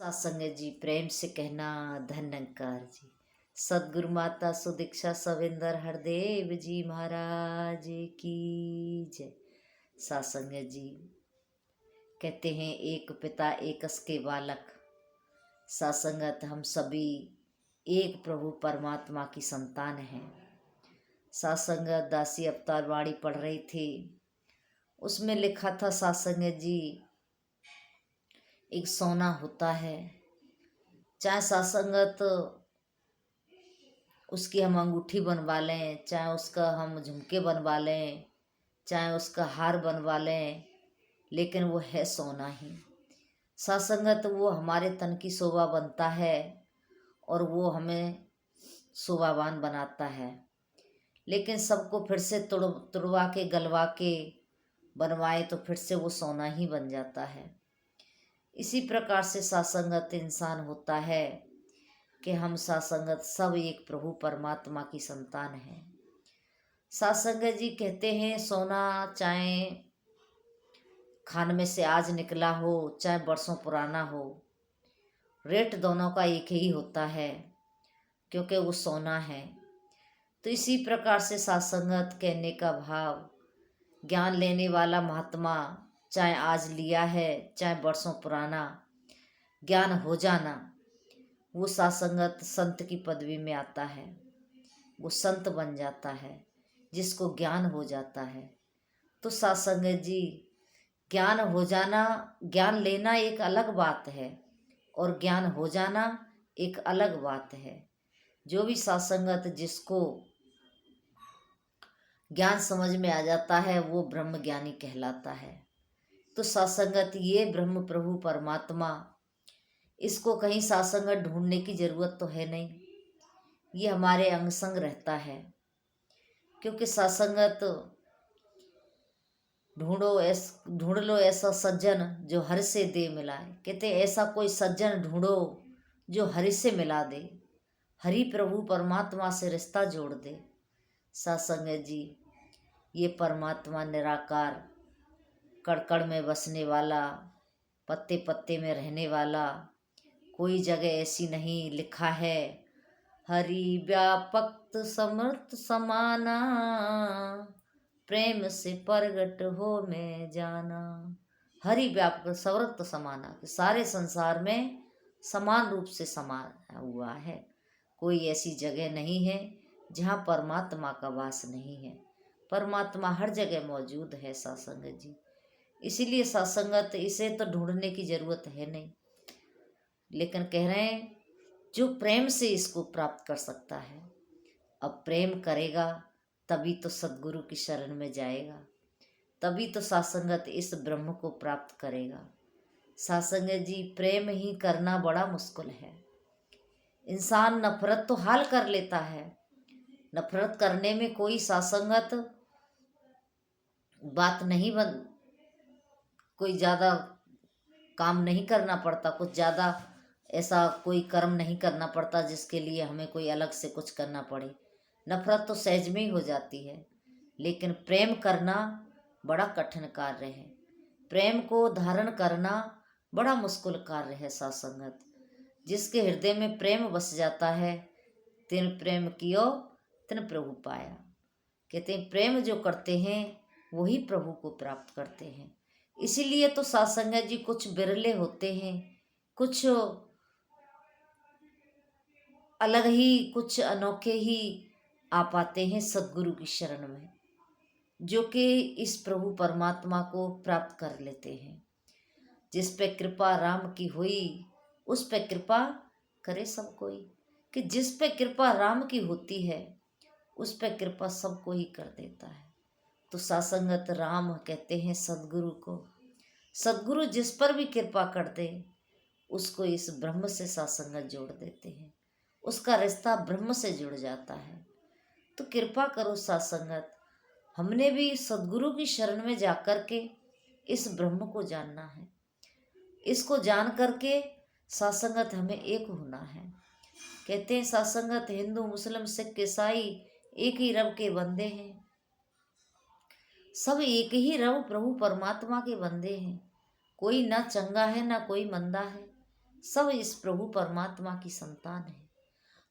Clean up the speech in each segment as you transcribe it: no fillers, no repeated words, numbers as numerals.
सत्संग जी प्रेम से कहना धन निरंकार जी। सदगुरु माता सुदीक्षा सविंदर हरदेव जी महाराज की जय। सत्संग जी कहते हैं एक पिता एकस के बालक। सत्संगत हम सभी एक प्रभु परमात्मा की संतान हैं। सत्संगत दासी अवतार वाणी पढ़ रही थी, उसमें लिखा था सत्संग जी एक सोना होता है, चाहे सत्संगत उसकी हम अंगूठी बनवा लें, चाहे उसका हम झुमके बनवा लें, चाहे उसका हार बनवा लें, लेकिन वो है सोना ही। सत्संगत वो हमारे तन की शोभा बनता है और वो हमें शोभावान बनाता है, लेकिन सबको फिर से तुड़वा के गलवा के बनवाए तो फिर से वो सोना ही बन जाता है। इसी प्रकार से सत्संगत इंसान होता है कि हम सत्संगत सब एक प्रभु परमात्मा की संतान हैं। सत्संगत जी कहते हैं सोना चाहे खान में से आज निकला हो, चाहे बरसों पुराना हो, रेट दोनों का एक ही होता है, क्योंकि वो सोना है। तो इसी प्रकार से सत्संगत कहने का भाव, ज्ञान लेने वाला महात्मा चाहे आज लिया है चाहे बरसों पुराना, ज्ञान हो जाना वो सत्संगत संत की पदवी में आता है। वो संत बन जाता है जिसको ज्ञान हो जाता है। तो सत्संगत जी ज्ञान हो जाना, ज्ञान लेना एक अलग बात है और ज्ञान हो जाना एक अलग बात है। जो भी सत्संगत जिसको ज्ञान समझ में आ जाता है वो ब्रह्म ज्ञानी कहलाता है। तो सत्संगत ये ब्रह्म प्रभु परमात्मा, इसको कहीं सत्संगत ढूंढने की जरूरत तो है नहीं, ये हमारे अंग संग रहता है। क्योंकि सत्संगत ढूंढ लो ऐसा सज्जन जो हरि से दे मिलाए। कहते ऐसा कोई सज्जन ढूंढो जो हरि से मिला दे, हरि प्रभु परमात्मा से रिश्ता जोड़ दे। सत्संग जी ये परमात्मा निराकार, कड़ में बसने वाला, पत्ते पत्ते में रहने वाला, कोई जगह ऐसी नहीं लिखा है हरि व्यापक समर्थ समाना, प्रेम से प्रगट हो मैं जाना। हरि व्यापक समर्थ समाना, सारे संसार में समान रूप से समाया हुआ है। कोई ऐसी जगह नहीं है जहाँ परमात्मा का वास नहीं है। परमात्मा हर जगह मौजूद है सत्संग जी। इसीलिए सत्संगत इसे तो ढूंढने की जरूरत है नहीं, लेकिन कह रहे हैं जो प्रेम से इसको प्राप्त कर सकता है। अब प्रेम करेगा तभी तो सद्गुरु की शरण में जाएगा, तभी तो सत्संगत इस ब्रह्म को प्राप्त करेगा। सत्संगत जी प्रेम ही करना बड़ा मुश्किल है। इंसान नफरत तो हाल कर लेता है, नफरत करने में कोई सत्संगत बात नहीं कोई ज़्यादा काम नहीं करना पड़ता, कुछ ज़्यादा ऐसा कोई कर्म नहीं करना पड़ता जिसके लिए हमें कोई अलग से कुछ करना पड़े। नफरत तो सहज में ही हो जाती है, लेकिन प्रेम करना बड़ा कठिन कार्य है। प्रेम को धारण करना बड़ा मुश्किल कार्य है। सत्संगत जिसके हृदय में प्रेम बस जाता है, तिन प्रेम कियो तिन प्रभु पाया। कहते हैं प्रेम जो करते हैं वही प्रभु को प्राप्त करते हैं। इसीलिए तो सत्संगत जी कुछ बिरले होते हैं, कुछ अलग ही, कुछ अनोखे ही आ पाते हैं सद्गुरु की शरण में, जो कि इस प्रभु परमात्मा को प्राप्त कर लेते हैं। जिस पे कृपा राम की हुई उस पे कृपा करे सब कोई। कि जिस पे कृपा राम की होती है उस पे कृपा सबको ही कर देता है। तो सत्संगत राम कहते हैं सद्गुरु को। सद्गुरु जिस पर भी कृपा कर दे उसको इस ब्रह्म से सत्संगत जोड़ देते हैं, उसका रिश्ता ब्रह्म से जुड़ जाता है। तो कृपा करो सत्संगत, हमने भी सद्गुरु की शरण में जाकर के इस ब्रह्म को जानना है। इसको जान करके सत्संगत हमें एक होना है। कहते हैं सत्संगत हिंदू मुस्लिम सिख ईसाई एक ही रब के बंदे हैं, सब एक ही रब प्रभु परमात्मा के बंदे हैं। कोई ना चंगा है ना कोई मंदा है, सब इस प्रभु परमात्मा की संतान है।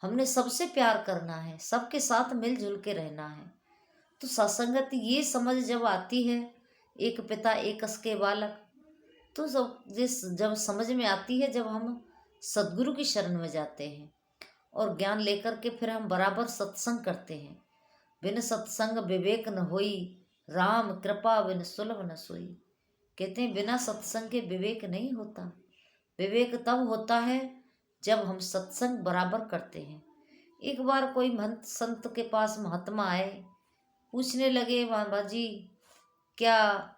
हमने सबसे प्यार करना है, सबके साथ मिलजुल के रहना है। तो सत्संगत ये समझ जब आती है, एक पिता एक के बालक, तो जब समझ में आती है, जब हम सदगुरु की शरण में जाते हैं और ज्ञान लेकर के फिर हम बराबर सत्संग करते हैं। बिन सत्संग विवेक न होई, राम कृपा बिन सुलभ न सोई। कहते हैं बिना सत्संग के विवेक नहीं होता। विवेक तब होता है जब हम सत्संग बराबर करते हैं। एक बार कोई महंत संत के पास महात्मा आए, पूछने लगे, बाबा जी क्या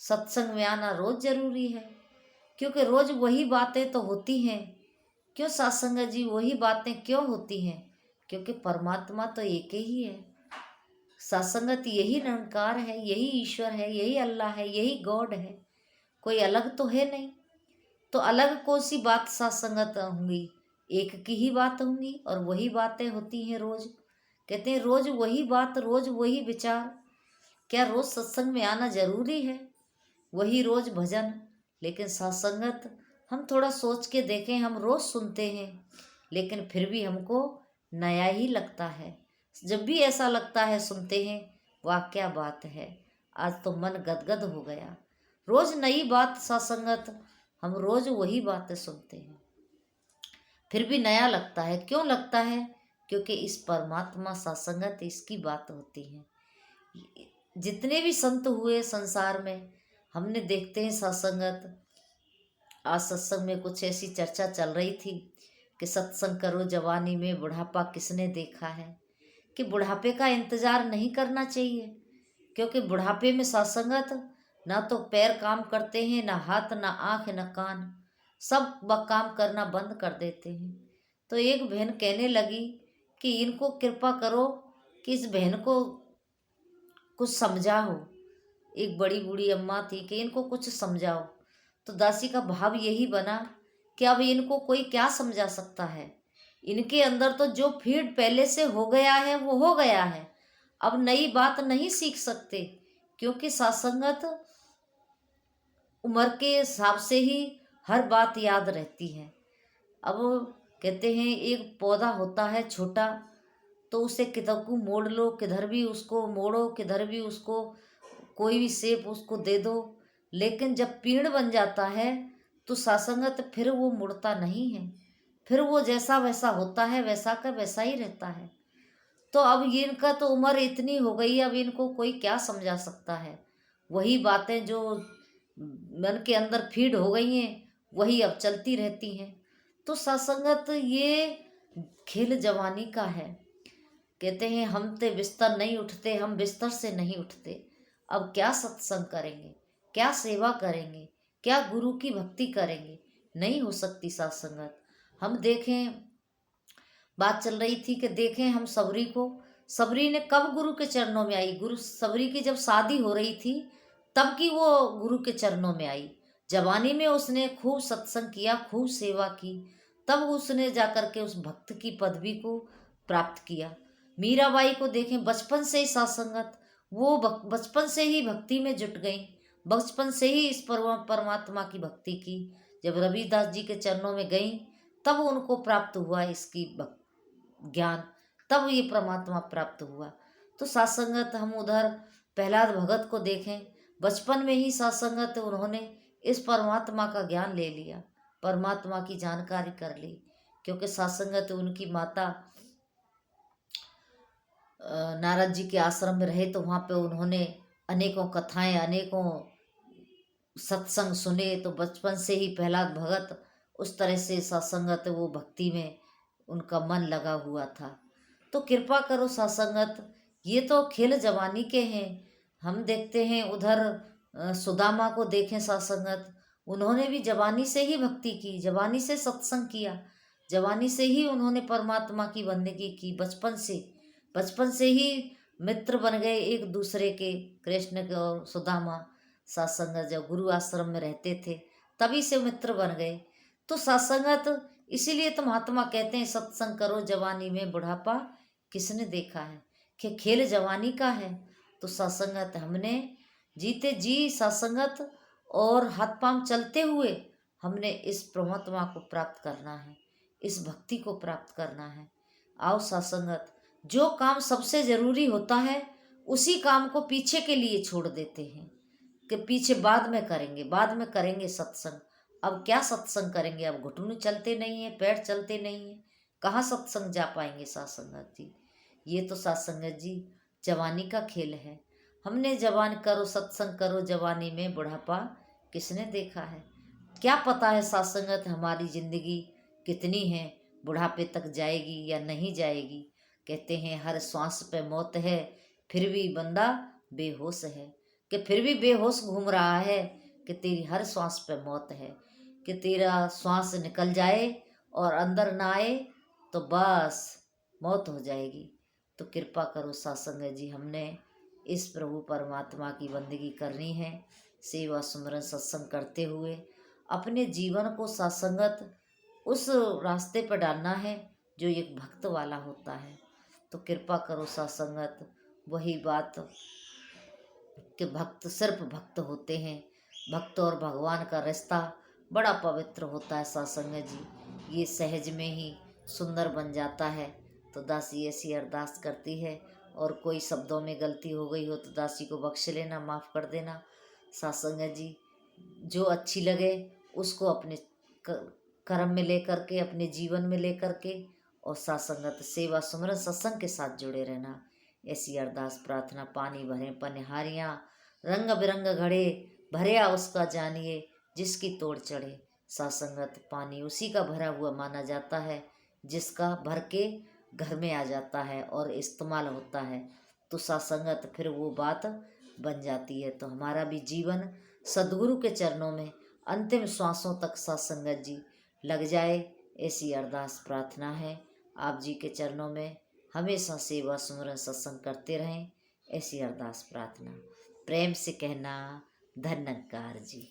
सत्संग में आना रोज जरूरी है? क्योंकि रोज वही बातें तो होती हैं। क्यों सत्संग जी, वही बातें क्यों होती हैं? क्योंकि परमात्मा तो एक ही है। सत्संगत यही निरंकार है, यही ईश्वर है, यही अल्लाह है, यही गॉड है, कोई अलग तो है नहीं। तो अलग कौन सी बात सत्संगत होंगी? एक की ही बात होंगी और वही बातें होती हैं रोज। कहते हैं रोज वही बात, रोज वही विचार। क्या रोज सत्संग में आना जरूरी है? वही रोज भजन। लेकिन सत्संगत हम थोड़ा सोच के देखें, हम रोज सुनते हैं लेकिन फिर भी हमको नया ही लगता है। जब भी ऐसा लगता है सुनते हैं, वाह क्या बात है, आज तो मन गदगद हो गया। रोज नई बात सत्संगत, हम रोज वही बातें सुनते हैं फिर भी नया लगता है। क्यों लगता है? क्योंकि इस परमात्मा सत्संगत इसकी बात होती है। जितने भी संत हुए संसार में, हमने देखते हैं सत्संगत। आज सत्संग में कुछ ऐसी चर्चा चल रही थी कि सत्संग करो जवानी में, बुढ़ापा किसने देखा है। कि बुढ़ापे का इंतजार नहीं करना चाहिए, क्योंकि बुढ़ापे में सत्संगत ना तो पैर काम करते हैं, ना हाथ, ना आँख, ना कान, सब काम करना बंद कर देते हैं। तो एक बहन कहने लगी कि इनको कृपा करो कि इस बहन को कुछ समझाओ। एक बड़ी बूढ़ी अम्मा थी कि इनको कुछ समझाओ। तो दासी का भाव यही बना कि अब इनको कोई क्या समझा सकता है। इनके अंदर तो जो फीड पहले से हो गया है वो हो गया है, अब नई बात नहीं सीख सकते। क्योंकि सत्संगत उम्र के हिसाब से ही हर बात याद रहती है। अब कहते हैं एक पौधा होता है छोटा, तो उसे किधर को मोड़ लो, किधर भी उसको मोड़ो, किधर भी उसको कोई भी शेप उसको दे दो, लेकिन जब पेड़ बन जाता है तो सत्संगत फिर वो मुड़ता नहीं है। फिर वो जैसा वैसा होता है, वैसा का वैसा ही रहता है। तो अब ये इनका तो उम्र इतनी हो गई, अब इनको कोई क्या समझा सकता है। वही बातें जो मन के अंदर फीड हो गई हैं वही अब चलती रहती हैं। तो सत्संगत ये खेल जवानी का है। कहते हैं हम ते बिस्तर नहीं उठते, हम बिस्तर से नहीं उठते। अब क्या सत्संग करेंगे, क्या सेवा करेंगे, क्या गुरु की भक्ति करेंगे? नहीं हो सकती सत्संगत। हम देखें, बात चल रही थी कि देखें हम सबरी को, सबरी ने कब गुरु के चरणों में आई? गुरु सबरी की जब शादी हो रही थी तब की वो गुरु के चरणों में आई। जवानी में उसने खूब सत्संग किया, खूब सेवा की, तब उसने जाकर के उस भक्त की पदवी को प्राप्त किया। मीराबाई को देखें, बचपन से ही सत्संगत, वो बचपन से ही भक्ति में जुट गई, बचपन से ही इस परमात्मा की भक्ति की। जब रविदास जी के चरणों में गई तब उनको प्राप्त हुआ इसकी ज्ञान, तब ये परमात्मा प्राप्त हुआ। तो सत्संगत हम उधर प्रहलाद भगत को देखें, बचपन में ही सत्संगत उन्होंने इस परमात्मा का ज्ञान ले लिया, परमात्मा की जानकारी कर ली। क्योंकि सत्संगत उनकी माता नारद जी के आश्रम में रहे तो वहाँ पे उन्होंने अनेकों कथाएं, अनेकों सत्संग सुने। तो बचपन से ही प्रहलाद भगत उस तरह से सत्संगत, वो भक्ति में उनका मन लगा हुआ था। तो कृपा करो सत्संगत, ये तो खेल जवानी के हैं। हम देखते हैं उधर सुदामा को देखें सत्संगत, उन्होंने भी जवानी से ही भक्ति की, जवानी से सत्संग किया, जवानी से ही उन्होंने परमात्मा की बंदगी की। बचपन से ही मित्र बन गए एक दूसरे के, कृष्ण के और सुदामा। सत्संगत जब गुरु आश्रम में रहते थे तभी से मित्र बन गए। तो सत्संगत इसीलिए तो महात्मा कहते हैं सत्संग करो जवानी में, बुढ़ापा किसने देखा है। कि खेल जवानी का है। तो सत्संगत हमने जीते जी सत्संगत और हाथ पांव चलते हुए हमने इस परमात्मा को प्राप्त करना है, इस भक्ति को प्राप्त करना है। आओ सासंगत, जो काम सबसे जरूरी होता है उसी काम को पीछे के लिए छोड़ देते हैं कि पीछे बाद में करेंगे, बाद में करेंगे सत्संग। अब क्या सत्संग करेंगे, अब घुटने चलते नहीं है, पैर चलते नहीं है, कहाँ सत्संग जा पाएंगे सासंगत जी। ये तो सासंगत जी जवानी का खेल है। हमने जवान करो सत्संग करो जवानी में, बुढ़ापा किसने देखा है। क्या पता है सासंगत हमारी जिंदगी कितनी है, बुढ़ापे तक जाएगी या नहीं जाएगी। कहते हैं हर श्वास पे मौत है, फिर भी बंदा बेहोश है। कि फिर भी बेहोश घूम रहा है कि तेरी हर श्वास पे मौत है, कि तेरा श्वास निकल जाए और अंदर ना आए तो बस मौत हो जाएगी। तो कृपा करो सासंगत जी, हमने इस प्रभु परमात्मा की बंदगी करनी है, सेवा सुमरन सत्संग करते हुए अपने जीवन को सासंगत उस रास्ते पर डालना है जो एक भक्त वाला होता है। तो कृपा करो सासंगत, वही बात कि भक्त सिर्फ भक्त होते हैं। भक्त और भगवान का रिश्ता बड़ा पवित्र होता है सासंगत जी, ये सहज में ही सुंदर बन जाता है। तो दासी ऐसी अरदास करती है, और कोई शब्दों में गलती हो गई हो तो दासी को बख्श लेना, माफ़ कर देना सासंगत जी। जो अच्छी लगे उसको अपने कर्म में लेकर के, अपने जीवन में लेकर के, और सासंगत सेवा सुमरन सत्संग के साथ जुड़े रहना। ऐसी अरदास प्रार्थना। पानी भरे पनिहारियाँ, रंग बिरंग घड़े, भरया उसका जानिए जिसकी तोड़ चढ़े। सासंगत पानी उसी का भरा हुआ माना जाता है जिसका भर के घर में आ जाता है और इस्तेमाल होता है। तो सासंगत फिर वो बात बन जाती है। तो हमारा भी जीवन सदगुरु के चरणों में अंतिम श्वासों तक सासंगत जी लग जाए, ऐसी अरदास प्रार्थना है। आप जी के चरणों में हमेशा सेवा सुमरन सत्संग करते रहें, ऐसी अरदास प्रार्थना। प्रेम से कहना, धन्यकार जी।